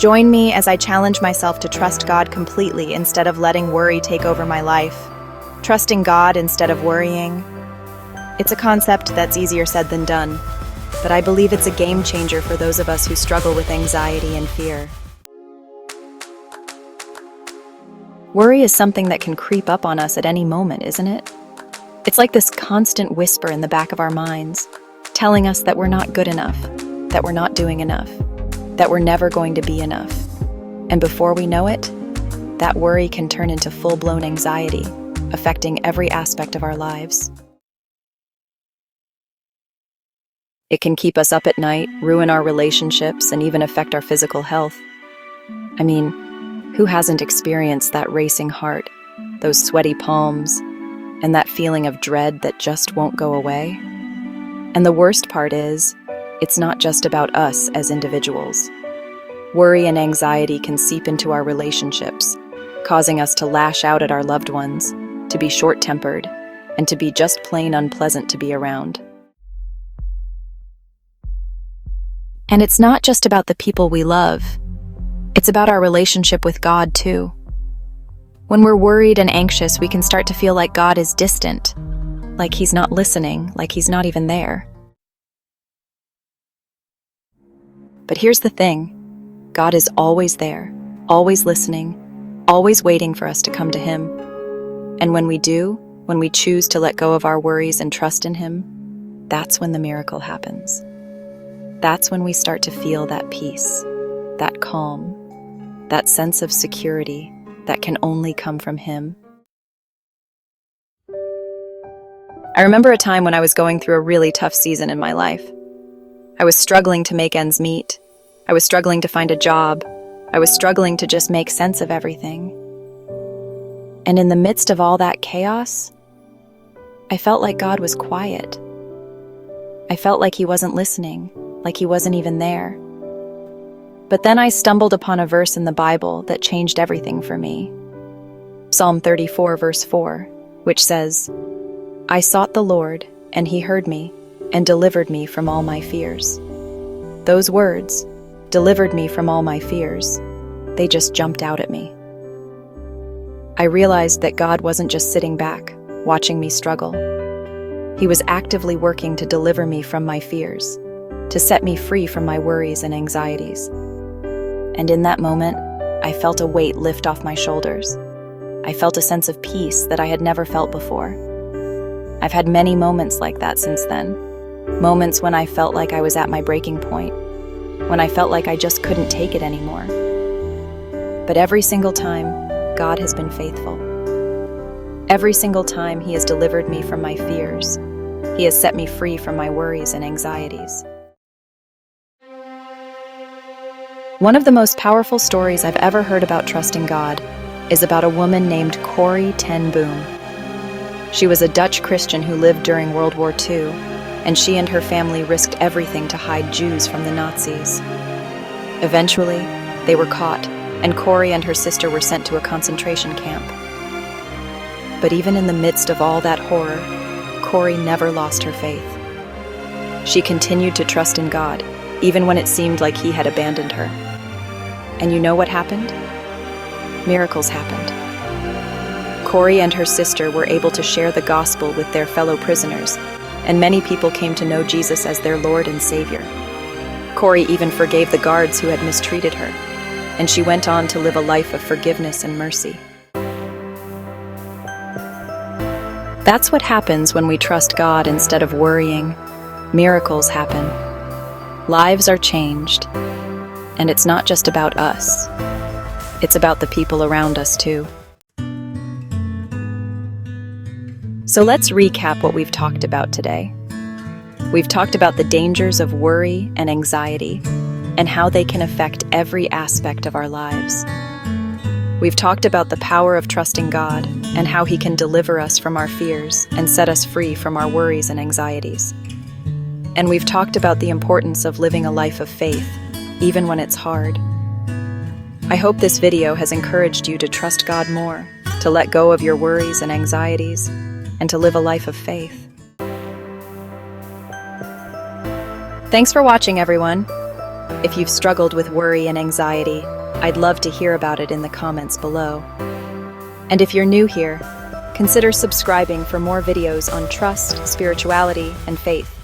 Join me as I challenge myself to trust God completely instead of letting worry take over my life. Trusting God instead of worrying. It's a concept that's easier said than done, but I believe it's a game changer for those of us who struggle with anxiety and fear. Worry is something that can creep up on us at any moment, isn't it? It's like this constant whisper in the back of our minds, telling us that we're not good enough, that we're not doing enough, that we're never going to be enough. And before we know it, that worry can turn into full-blown anxiety, affecting every aspect of our lives. It can keep us up at night, ruin our relationships, and even affect our physical health. I mean, who hasn't experienced that racing heart, those sweaty palms, and that feeling of dread that just won't go away? And the worst part is, it's not just about us as individuals. Worry and anxiety can seep into our relationships, causing us to lash out at our loved ones, to be short-tempered, and to be just plain unpleasant to be around. And it's not just about the people we love. It's about our relationship with God, too. When we're worried and anxious, we can start to feel like God is distant, like He's not listening, like He's not even there. But here's the thing. God is always there, always listening, always waiting for us to come to Him. And when we do, when we choose to let go of our worries and trust in Him, that's when the miracle happens. That's when we start to feel that peace, that calm, that sense of security that can only come from Him. I remember a time when I was going through a really tough season in my life. I was struggling to make ends meet. I was struggling to find a job. I was struggling to just make sense of everything. And in the midst of all that chaos, I felt like God was quiet. I felt like He wasn't listening, like He wasn't even there. But then I stumbled upon a verse in the Bible that changed everything for me. Psalm 34, verse 4, which says, "I sought the Lord, and He heard me, and delivered me from all my fears." Those words, delivered me from all my fears, they just jumped out at me. I realized that God wasn't just sitting back, watching me struggle. He was actively working to deliver me from my fears, to set me free from my worries and anxieties. And in that moment, I felt a weight lift off my shoulders. I felt a sense of peace that I had never felt before. I've had many moments like that since then. Moments when I felt like I was at my breaking point, when I felt like I just couldn't take it anymore. But every single time, God has been faithful. Every single time He has delivered me from my fears. He has set me free from my worries and anxieties. One of the most powerful stories I've ever heard about trusting God is about a woman named Corrie ten Boom. She was a Dutch Christian who lived during World War II, and she and her family risked everything to hide Jews from the Nazis. Eventually, they were caught, and Corrie and her sister were sent to a concentration camp. But even in the midst of all that horror, Corrie never lost her faith. She continued to trust in God, even when it seemed like He had abandoned her. And you know what happened? Miracles happened. Corrie and her sister were able to share the gospel with their fellow prisoners, and many people came to know Jesus as their Lord and Savior. Corrie even forgave the guards who had mistreated her, and she went on to live a life of forgiveness and mercy. That's what happens when we trust God instead of worrying. Miracles happen. Lives are changed. And it's not just about us. It's about the people around us, too. So let's recap what we've talked about today. We've talked about the dangers of worry and anxiety and how they can affect every aspect of our lives. We've talked about the power of trusting God and how He can deliver us from our fears and set us free from our worries and anxieties. And we've talked about the importance of living a life of faith, even when it's hard. I hope this video has encouraged you to trust God more, to let go of your worries and anxieties, and to live a life of faith. Thanks for watching, everyone. If you've struggled with worry and anxiety, I'd love to hear about it in the comments below. And if you're new here, consider subscribing for more videos on trust, spirituality, and faith.